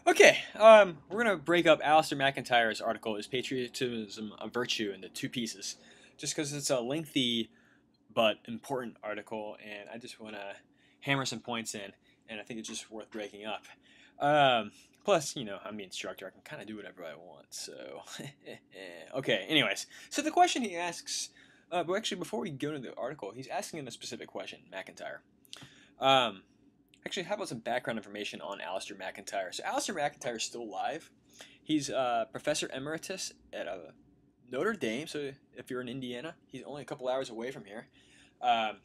Okay, we're gonna break up Alisdair MacIntyre's article, "Is Patriotism a Virtue?" into two pieces, just because it's a lengthy but important article, and I just want to hammer some points in, and I think it's just worth breaking up. Plus, I'm the instructor; I can kind of do whatever I want. So, okay. Anyways, so the question he asks, but actually, before we go into the article, he's asking a specific question, MacIntyre. Um, Actually, how about some background information on Alisdair MacIntyre? So Alisdair MacIntyre is still alive. He's professor emeritus at Notre Dame. So if you're in Indiana, he's only a couple hours away from here. Um,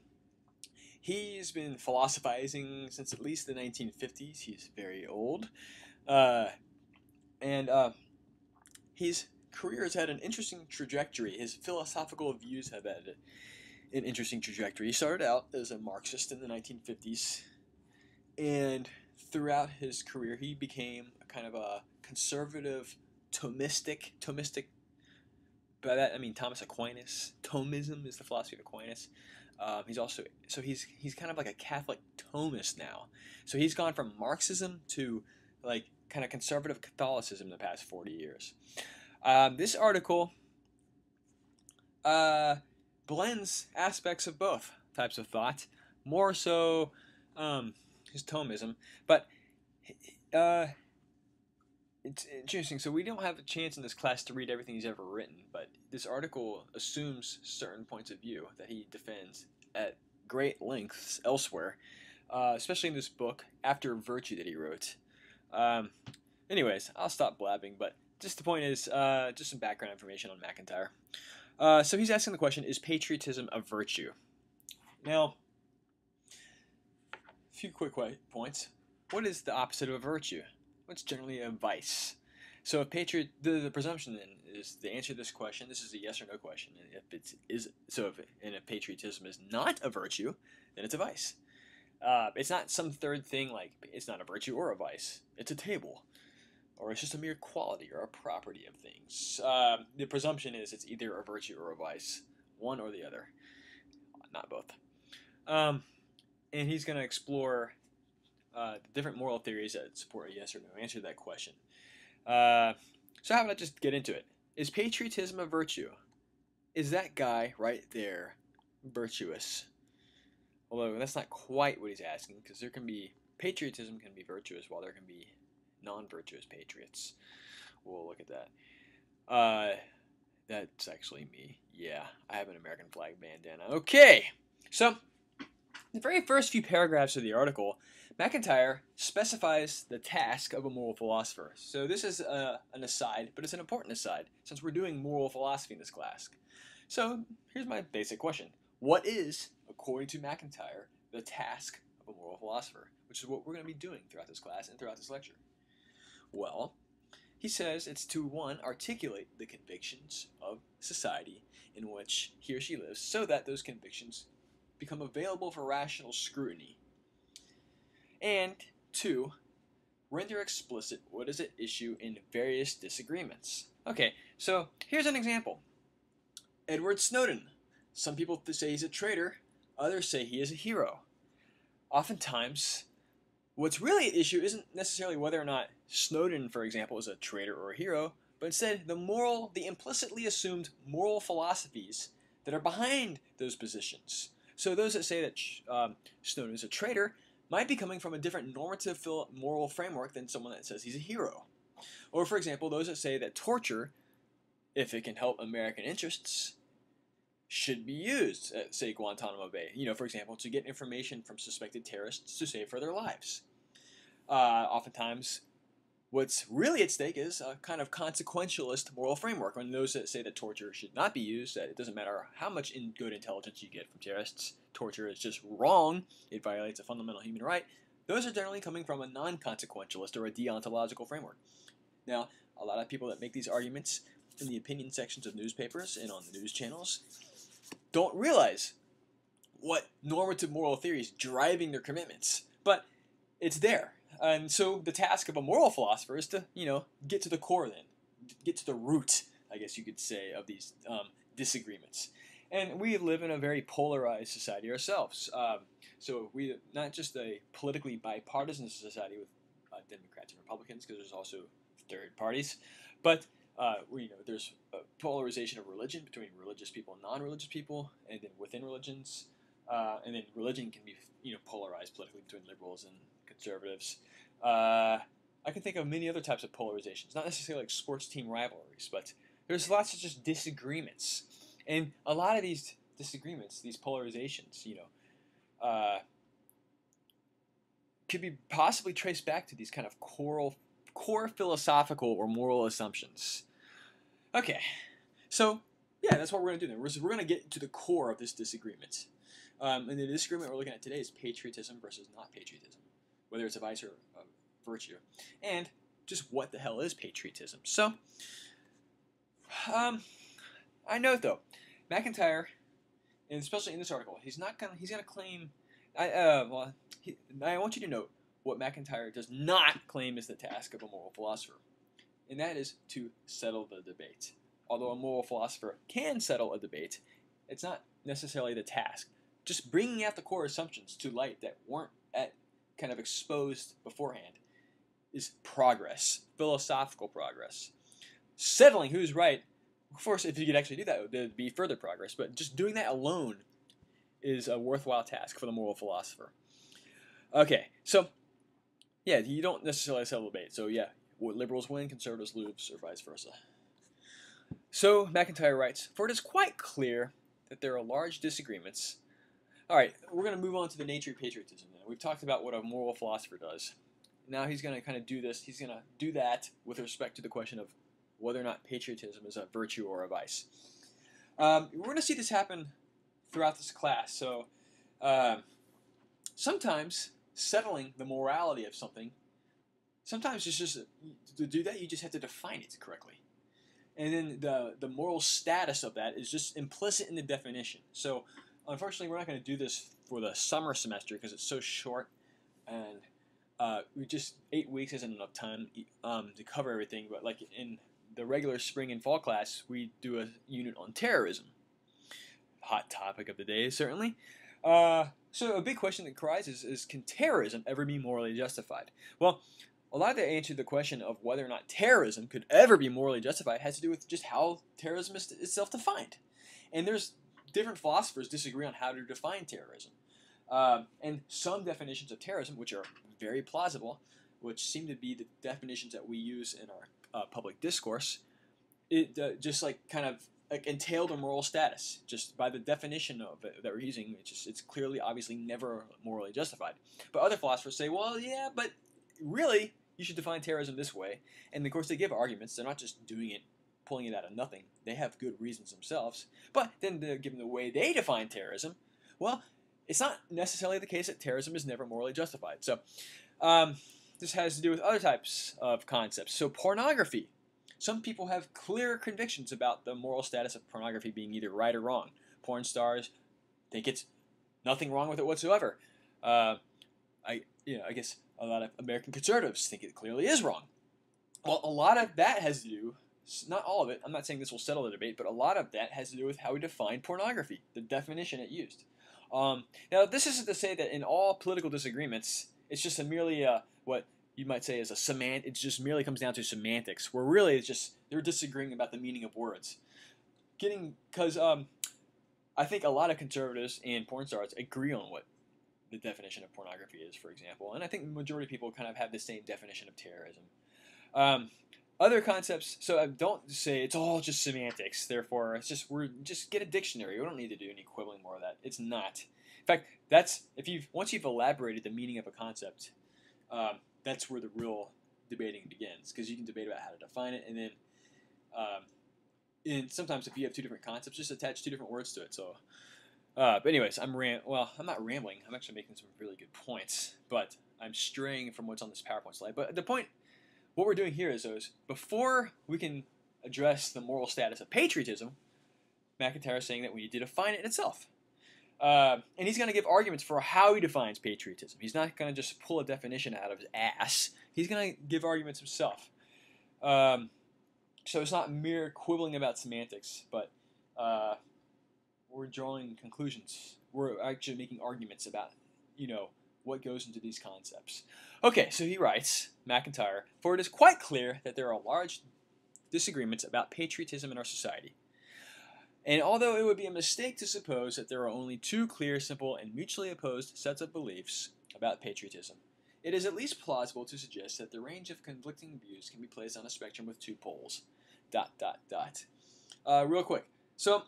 he's been philosophizing since at least the 1950s. He's very old, uh, and his career has had an interesting trajectory. His philosophical views have had an interesting trajectory. He started out as a Marxist in the 1950s. And throughout his career, he became a kind of a conservative Thomistic. By that I mean Thomas Aquinas. Thomism is the philosophy of Aquinas. He's kind of like a Catholic Thomist now. So he's gone from Marxism to like kind of conservative Catholicism in the past 40 years. This article blends aspects of both types of thought, more so. His Thomism, but uh, it's interesting. So we don't have a chance in this class to read everything he's ever written, but this article assumes certain points of view that he defends at great lengths elsewhere, especially in this book, After Virtue, that he wrote. Um, anyways, I'll stop blabbing, but just the point is just some background information on MacIntyre. So he's asking the question, is patriotism a virtue? Now, few quick points. What is the opposite of a virtue? What's generally a vice? So if the presumption then is the answer to this question. This is a yes or no question. And if patriotism is not a virtue, then it's a vice. It's not some third thing like it's not a virtue or a vice. It's a table, or it's just a mere quality or a property of things. The presumption is it's either a virtue or a vice, one or the other, not both. And he's going to explore the different moral theories that support a yes or no answer to that question. So how about I just get into it? Is patriotism a virtue? Is that guy right there virtuous? Although that's not quite what he's asking, because patriotism can be virtuous while there can be non-virtuous patriots. We'll look at that. That's actually me. Yeah, I have an American flag bandana. Okay, so the very first few paragraphs of the article, MacIntyre specifies the task of a moral philosopher. So this is an aside, but it's an important aside, since we're doing moral philosophy in this class. So here's my basic question. What is, according to MacIntyre, the task of a moral philosopher? Which is what we're going to be doing throughout this class and throughout this lecture. Well, he says it's to, one, articulate the convictions of society in which he or she lives, so that those convictions become available for rational scrutiny. And two, render explicit what is at issue in various disagreements. Okay, so here's an example. Edward Snowden. Some people say he's a traitor, others say he is a hero. Oftentimes, what's really at issue isn't necessarily whether or not Snowden, for example, is a traitor or a hero, but instead the implicitly assumed moral philosophies that are behind those positions. So those that say that Snowden is a traitor might be coming from a different normative moral framework than someone that says he's a hero. Or, for example, those that say that torture, if it can help American interests, should be used at, say, Guantanamo Bay. For example, to get information from suspected terrorists to save for their lives. Oftentimes, what's really at stake is a kind of consequentialist moral framework. On those that say that torture should not be used, that it doesn't matter how much good intelligence you get from terrorists, torture is just wrong, it violates a fundamental human right, those are generally coming from a non-consequentialist or a deontological framework. Now, a lot of people that make these arguments in the opinion sections of newspapers and on the news channels don't realize what normative moral theory is driving their commitments, but it's there. And so the task of a moral philosopher is to, get to the core then, get to the root, I guess you could say, of these disagreements. And we live in a very polarized society ourselves. So we not just a politically bipartisan society with Democrats and Republicans, because there's also third parties. But there's a polarization of religion between religious people and non-religious people, and then within religions, and then religion can be polarized politically between liberals and conservatives. I can think of many other types of polarizations, not necessarily like sports team rivalries, but there's lots of just disagreements, and a lot of these disagreements, these polarizations, could be possibly traced back to these kind of core philosophical or moral assumptions. Okay, so yeah, that's what we're going to do then. We're going to get to the core of this disagreement. And the disagreement we're looking at today is patriotism versus not patriotism, whether it's a vice or a virtue, and just what the hell is patriotism. So, I note though, MacIntyre, and especially in this article, he's going to claim. I want you to note what MacIntyre does not claim is the task of a moral philosopher, and that is to settle the debate. Although a moral philosopher can settle a debate, it's not necessarily the task. Just bringing out the core assumptions to light that weren't kind of exposed beforehand is progress, philosophical progress. Settling who's right, of course, if you could actually do that, there'd be further progress, but just doing that alone is a worthwhile task for the moral philosopher. Okay, so yeah, you don't necessarily settle the debate. So yeah, liberals win, conservatives lose, or vice versa. So MacIntyre writes, "For it is quite clear that there are large disagreements." All right, we're going to move on to the nature of patriotism now. We've talked about what a moral philosopher does. Now he's going to kind of do this. He's going to do that with respect to the question of whether or not patriotism is a virtue or a vice. We're going to see this happen throughout this class. So sometimes settling the morality of something, sometimes it's just to do that you just have to define it correctly. And then the moral status of that is just implicit in the definition. So unfortunately, we're not going to do this for the summer semester because it's so short, and 8 weeks isn't enough time to cover everything. But like in the regular spring and fall class, we do a unit on terrorism. Hot topic of the day, certainly. So a big question that arises is, can terrorism ever be morally justified? Well, a lot of the answer to the question of whether or not terrorism could ever be morally justified has to do with just how terrorism is itself defined. And there's different philosophers disagree on how to define terrorism. And some definitions of terrorism, which are very plausible, which seem to be the definitions that we use in our public discourse, it just like kind of like entailed a moral status. Just by the definition of it that we're using, it's clearly, obviously, never morally justified. But other philosophers say, well, yeah, but really, you should define terrorism this way. And of course, they give arguments. They're not just doing it, pulling it out of nothing. They have good reasons themselves. But then, given the way they define terrorism, well, it's not necessarily the case that terrorism is never morally justified. So this has to do with other types of concepts. So pornography. Some people have clear convictions about the moral status of pornography being either right or wrong. Porn stars think it's nothing wrong with it whatsoever. I guess a lot of American conservatives think it clearly is wrong. Well, a lot of that has to do, not all of it, I'm not saying this will settle the debate, but a lot of that has to do with how we define pornography, the definition it used. Now, this isn't to say that in all political disagreements, it's just merely what you might say is a semant. It just merely comes down to semantics, where really it's just they're disagreeing about the meaning of words. Because I think a lot of conservatives and porn stars agree on what the definition of pornography is, for example, and I think the majority of people kind of have the same definition of terrorism. Other concepts, so don't say it's all just semantics. Therefore, it's just get a dictionary. We don't need to do any quibbling more of that. It's not. In fact, that's once you've elaborated the meaning of a concept, that's where the real debating begins, because you can debate about how to define it, and then and sometimes if you have two different concepts, just attach two different words to it. So, but anyways, I'm not rambling. I'm actually making some really good points, but I'm straying from what's on this PowerPoint slide. But the point, what we're doing here is before we can address the moral status of patriotism, MacIntyre is saying that we need to define it in itself. And he's going to give arguments for how he defines patriotism. He's not going to just pull a definition out of his ass. He's going to give arguments himself. So it's not mere quibbling about semantics, but we're drawing conclusions. We're actually making arguments about, what goes into these concepts. Okay, so he writes, MacIntyre, for it is quite clear that there are large disagreements about patriotism in our society. And although it would be a mistake to suppose that there are only two clear, simple, and mutually opposed sets of beliefs about patriotism, it is at least plausible to suggest that the range of conflicting views can be placed on a spectrum with two poles. ... Real quick. So,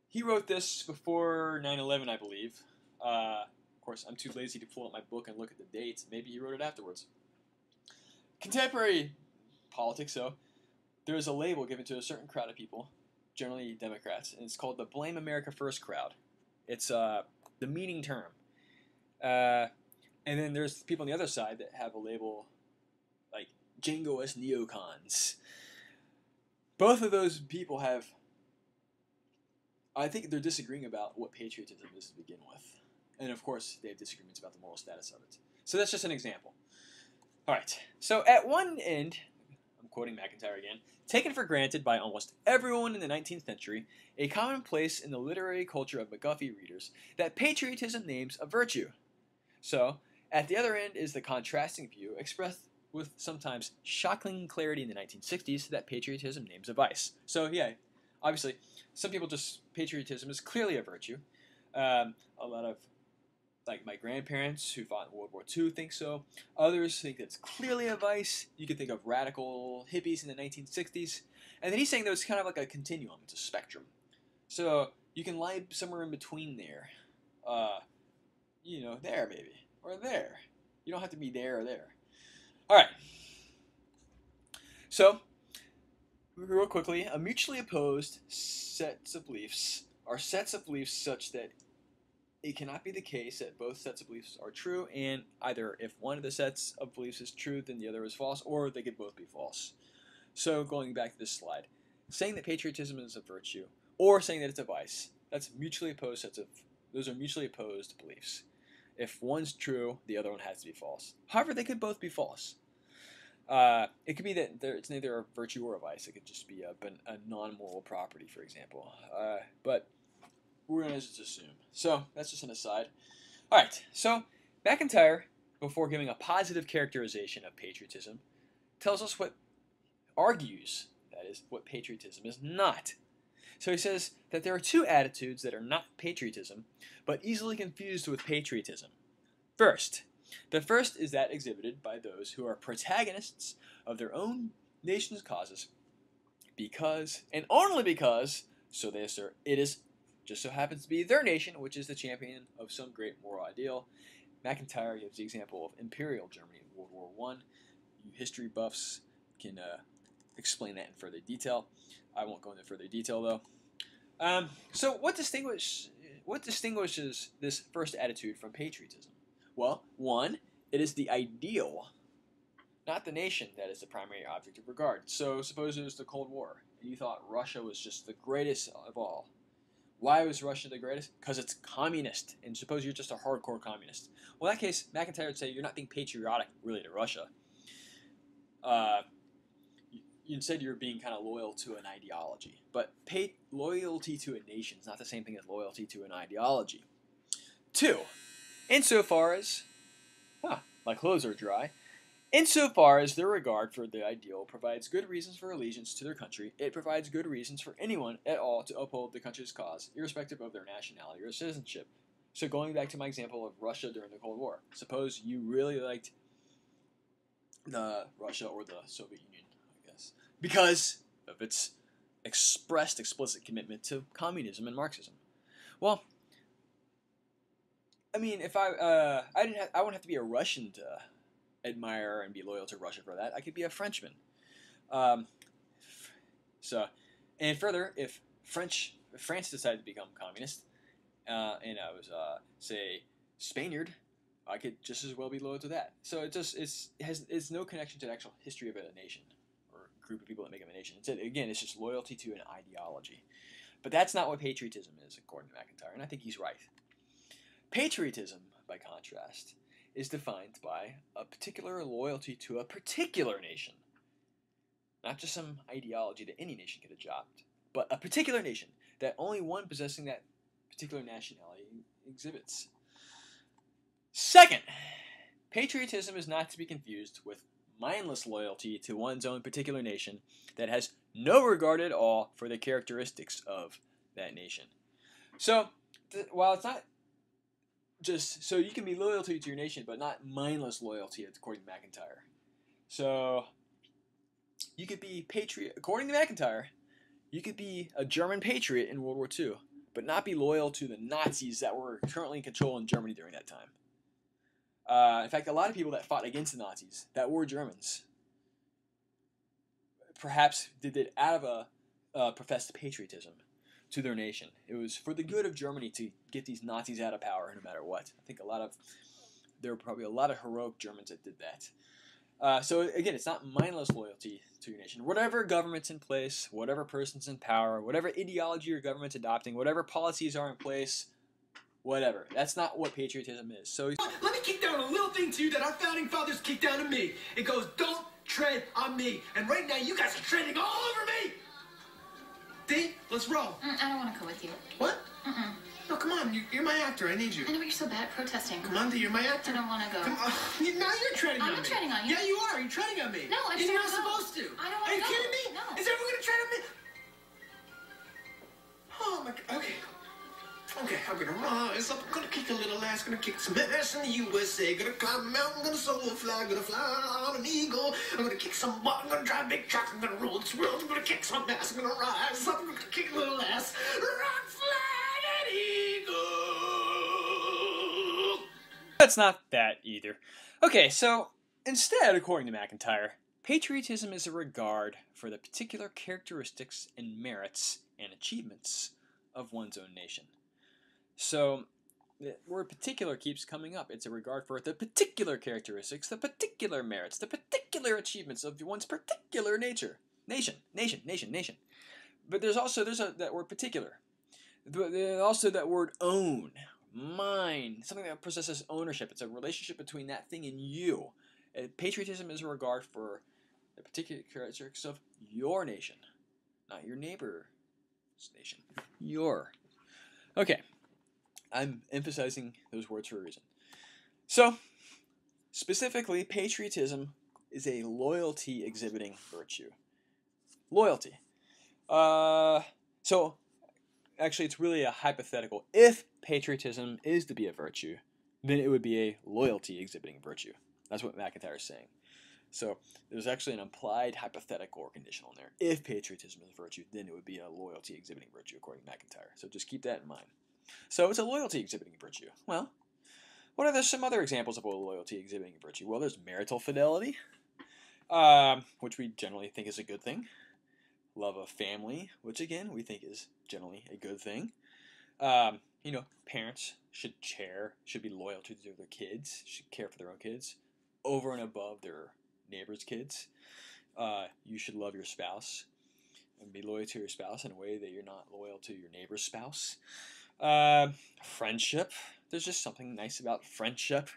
he wrote this before 9/11, I believe. Of course, I'm too lazy to pull up my book and look at the dates. Maybe he wrote it afterwards. Contemporary politics, though, there is a label given to a certain crowd of people, generally Democrats, and it's called the Blame America First crowd. It's the meaning term. And then there's people on the other side that have a label like jingoist neocons. Both of those people have, I think they're disagreeing about what patriotism is to begin with. And of course, they have disagreements about the moral status of it. So that's just an example. All right. So at one end, I'm quoting MacIntyre again, taken for granted by almost everyone in the 19th century, a commonplace in the literary culture of McGuffey readers, that patriotism names a virtue. So, at the other end is the contrasting view, expressed with sometimes shocking clarity in the 1960s, that patriotism names a vice. So, yeah, obviously, some people just, patriotism is clearly a virtue. A lot of, like my grandparents who fought in World War II think so. Others think it's clearly a vice. You could think of radical hippies in the 1960s. And then he's saying that it's kind of like a continuum. It's a spectrum. So you can lie somewhere in between there. There maybe. Or there. You don't have to be there or there. Alright. So, real quickly, a mutually opposed sets of beliefs are sets of beliefs such that it cannot be the case that both sets of beliefs are true, and either if one of the sets of beliefs is true, then the other is false, or they could both be false. So going back to this slide, saying that patriotism is a virtue, or saying that it's a vice, those are mutually opposed beliefs. If one's true, the other one has to be false. However, they could both be false. It could be that it's neither a virtue or a vice. It could just be a non-moral property, for example. But we're going to just assume. So, that's just an aside. Alright, so MacIntyre, before giving a positive characterization of patriotism, argues, that is, what patriotism is not. So he says that there are two attitudes that are not patriotism, but easily confused with patriotism. The first is that exhibited by those who are protagonists of their own nation's causes, because, and only because, so they assert, it is just so happens to be their nation which is the champion of some great moral ideal. MacIntyre gives the example of Imperial Germany in World War I. You history buffs can explain that in further detail. I won't go into further detail though. So what distinguishes this first attitude from patriotism? Well, one, it is the ideal, not the nation, that is the primary object of regard. So suppose it was the Cold War, and you thought Russia was just the greatest of all. Why was Russia the greatest? Because it's communist, and suppose you're just a hardcore communist. Well, in that case, MacIntyre would say you're not being patriotic, really, to Russia. Instead, you're being kind of loyal to an ideology. But loyalty to a nation is not the same thing as loyalty to an ideology. 2, insofar as... my clothes are dry. Insofar as their regard for the ideal provides good reasons for allegiance to their country, it provides good reasons for anyone at all to uphold the country's cause, irrespective of their nationality or citizenship. So going back to my example of Russia during the Cold War, suppose you really liked the Russia or the Soviet Union, I guess, because of its explicit commitment to communism and Marxism. Well, I mean, if I wouldn't have to be a Russian to admire and be loyal to Russia for that. I could be a Frenchman. And further, if France decided to become communist, and I was say Spaniard, I could just as well be loyal to that. So it's no connection to the actual history of a nation or a group of people that make up a nation. It's just loyalty to an ideology. But that's not what patriotism is, according to MacIntyre, and I think he's right. Patriotism, by contrast, is defined by a particular loyalty to a particular nation. Not just some ideology that any nation could adopt, but a particular nation that only one possessing that particular nationality exhibits. Second, patriotism is not to be confused with mindless loyalty to one's own particular nation that has no regard at all for the characteristics of that nation. So, while it's not just so you can be loyal to your nation, but not mindless loyalty, according to MacIntyre. So, you could be patriot, according to MacIntyre, you could be a German patriot in World War II, but not be loyal to the Nazis that were currently in control in Germany during that time. In fact, a lot of people that fought against the Nazis, that were Germans, perhaps did it out of a professed patriotism to their nation. It was for the good of Germany to get these Nazis out of power, no matter what. I think there were probably a lot of heroic Germans that did that. So again, it's not mindless loyalty to your nation. Whatever government's in place, whatever person's in power, whatever ideology your government's adopting, whatever policies are in place, whatever. That's not what patriotism is. So let me kick down a little thing to you that our founding fathers kicked down to me. It goes, don't tread on me. And right now, you guys are treading all over me. D, let's roll. I don't want to go with you. What? No, come on. You're my actor. I need you. I know, but you're so bad at protesting. Come on, D, you're my actor. I don't want to go. Come on. Now you're treading on me. I'm not treading on you. Yeah, you are. You're treading on me. No, I just You're don't not wanna go. supposed to. I don't want Are to you go. kidding me? No. Is everyone going to tread on me? Oh, my God. Okay. Okay, I'm gonna rise up, I'm gonna kick a little ass, gonna kick some ass in the USA, gonna climb a mountain, gonna solo fly, gonna fly on an eagle, I'm gonna kick some butt, I'm gonna drive big trucks, I'm gonna rule this world, I'm gonna kick some ass, I'm gonna rise up, I'm gonna kick a little ass, rock, flag, and eagle. that's not that either. Okay, so instead, according to MacIntyre, patriotism is a regard for the particular characteristics and merits and achievements of one's own nation. So, the word particular keeps coming up. It's a regard for the particular characteristics, the particular merits, the particular achievements of one's particular nation. But there's that word particular. There's also that word own, mine, something that possesses ownership. It's a relationship between that thing and you. Patriotism is a regard for the particular characteristics of your nation, not your neighbor's nation. Your. Okay. I'm emphasizing those words for a reason. So, specifically, patriotism is a loyalty exhibiting virtue. Loyalty. So, actually, it's really a hypothetical. If patriotism is to be a virtue, then it would be a loyalty exhibiting virtue. That's what MacIntyre is saying. So, there's actually an implied hypothetical or conditional in there. If patriotism is a virtue, then it would be a loyalty exhibiting virtue, according to MacIntyre. So, just keep that in mind. So it's a loyalty exhibiting virtue. Well, what are some other examples of a loyalty exhibiting virtue? Well, there's marital fidelity, which we generally think is a good thing. Love of family, which again we think is generally a good thing. Parents should be loyal to their kids, should care for their own kids, over and above their neighbor's kids. You should love your spouse and be loyal to your spouse in a way that you're not loyal to your neighbor's spouse. Friendship. There's just something nice about friendship.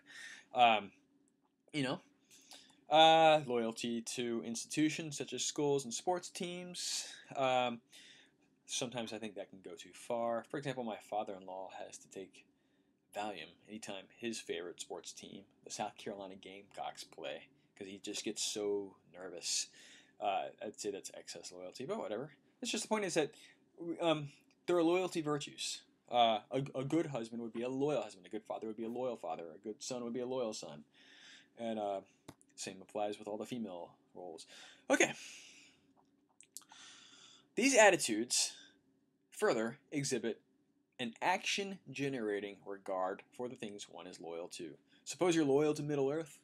Loyalty to institutions such as schools and sports teams. Sometimes I think that can go too far. For example, my father-in-law has to take Valium anytime his favorite sports team, the South Carolina Gamecocks, play, because he just gets so nervous. I'd say that's excess loyalty, but whatever. It's just the point is that there are loyalty virtues. A good husband would be a loyal husband. A good father would be a loyal father. A good son would be a loyal son. And same applies with all the female roles. Okay. These attitudes further exhibit an action-generating regard for the things one is loyal to. Suppose you're loyal to Middle-earth.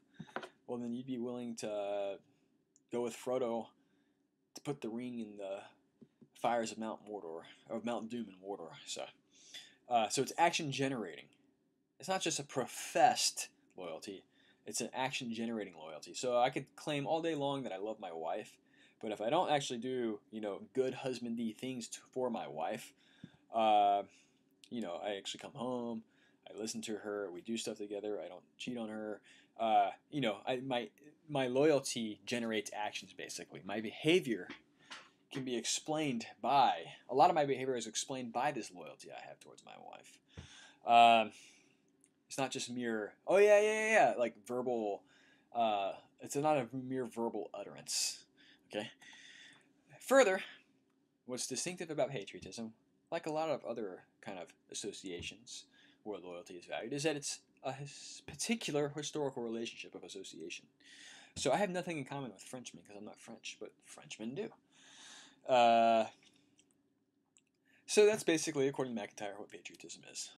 Well, then you'd be willing to go with Frodo to put the ring in the fires of Mount Mordor, or Mount Doom in Mordor. So it's action-generating. It's not just a professed loyalty. It's an action-generating loyalty. So I could claim all day long that I love my wife, but if I don't actually do, good husbandy things for my wife, I actually come home, I listen to her, we do stuff together, I don't cheat on her, my loyalty generates actions, basically. My behavior can be explained by, a lot of my behavior is explained by this loyalty I have towards my wife. It's not just mere, oh yeah, yeah, yeah, yeah, like verbal, it's not a mere verbal utterance. Okay? Further, what's distinctive about patriotism, like a lot of other kind of associations where loyalty is valued, is that it's a particular historical relationship of association. So I have nothing in common with Frenchmen because I'm not French, but Frenchmen do. So that's basically, according to MacIntyre, what patriotism is.